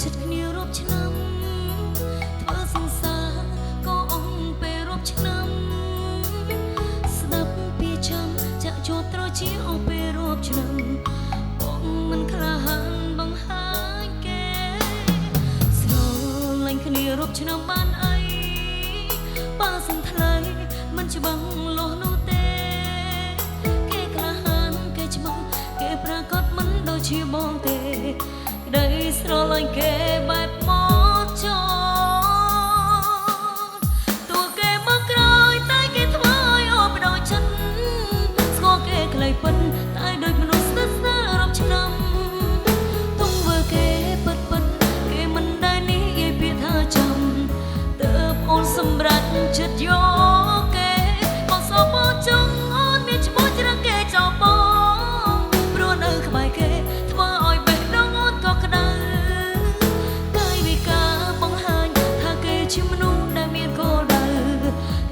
ចិត្តគ្នារាប់ឆ្នាំធ្វើសង្សារក៏អង្គពេលរាប់ឆ្នាំស្ដាប់ពីចាំចាក់ជាប់ត្រូវជាអស់ពេលរាប់ឆ្នាំបងមិនក្លាហានបង្ហាញគេស្រឡាញ់គ្នារាប់ឆ្នាំបានអីបើសិនថ្លៃមិនច្បាំងលោះនោះទេគេក្លាហានគេច្បាំងគេប្រកាសមិនដូចជាបងទេក្តីស្រឡាញ់គេបែបមកចោតួគេមកក្រោយតែគេធ្វើឲ្យអូបដោយចិត្តស្គាល់គេខ្លីពិនតែដូចមនុស្សស្និទ្ធស្នាលរាប់ឆ្នាំទង្វើគេពិតពិតគេមិនដែលនេះនិយាយពាក្យថាចាំទើបអូនសម្រេចចិត្តយកគេមកសបចង់អូនមានឈ្មោះច្រឹកគេចោលបងព្រោះនៅក្បែរគេធ្វើឲ្យបេះដូងអូនក៏ក្តៅកាយវិការបង្ហាញថាគេជាមនុស្សដែលមានគោលដៅ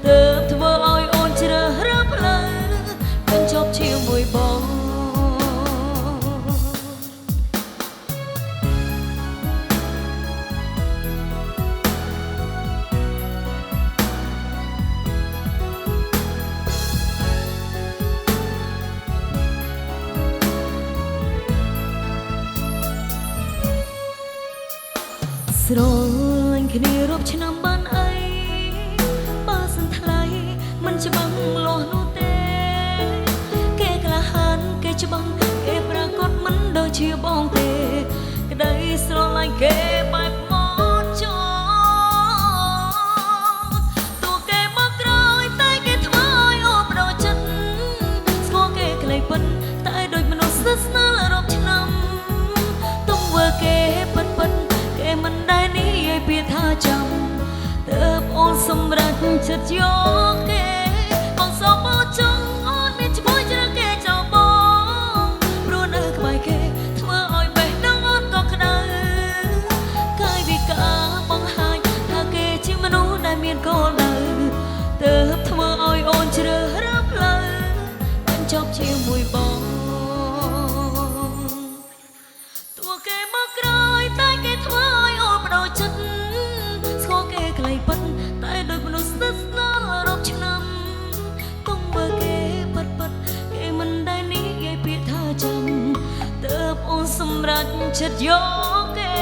ទើបធ្វើឲ្យអូនជ្រើសរើសផ្លូវបញ្ចប់ជាមួយបងស្រឡាញ់គ្នារាប់ឆ្នាំបានអីបើសិនថ្លៃមិនច្បាំងលាស់នោះទេគេក្លាហានគេច្បាំងគេប្រកាសមិនដូចជាបងទេក្តីស្រឡាញ់គេបែបមកចោតួគេមកក្រោយតែគេធ្វើឲ្យអូបដោយចិត្តស្គាល់គេខ្លីពិនតែដូចមនុស្សស្និទ្ធស្នាលរាប់ឆ្នាំទង្វើគេពិតពិតគេមិនដែលនិយាយពាក្យថាចាំទើបអូនសម្រេចចិត្តយកគេបងសបចង់អូនមានឈ្មោះច្រឹកគេចោលបងព្រោះនៅក្បែរគេធ្វើឲ្យបេះដូងអូនក៏ក្តៅកាយវិការបង្ហាញថាគេជាមនុស្សដែលមានគោលដៅទើបធ្វើឲ្យអូនជ្រើសរើសផ្លូវបញ្ចប់ជាមួយបងតួគេមកក្រោយតែគេធ្វើឲ្យអូនបដូរចិត្តស្គាល់គេខ្លីពិតតែដូចមនុស្សស្និទ្ធស្នាលរាប់ឆ្នាំទង្វើគេពិតពិតគេមិនដែលនិយាយពាក្យថាចាំទើបអូនសម្រេចចិត្តយកគេ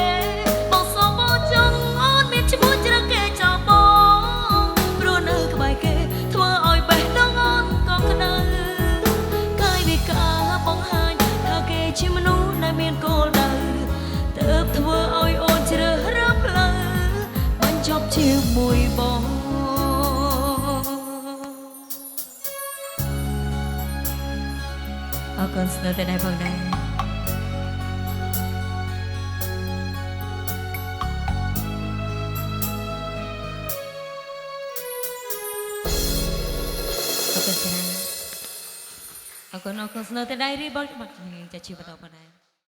បងសបចង់អូនមានឈ្មោះច្រឹកគេចោលបងព្រោះនៅក្បែរគេធ្វើឲ្យបេះដូងអូនក៏ក្តៅកាយវិការបង្ហាញថាគេជាមនុស្សដែលមានគោលដៅទើបធ្វើឲ្យអូនជ្រើសរើសផ្លូវបញ្ចប់ជាមួយបងអរគុណស្នូតែដែរបងដែរអរគុណស្នូតែដែររីបងចាជីបន្តបងដែរ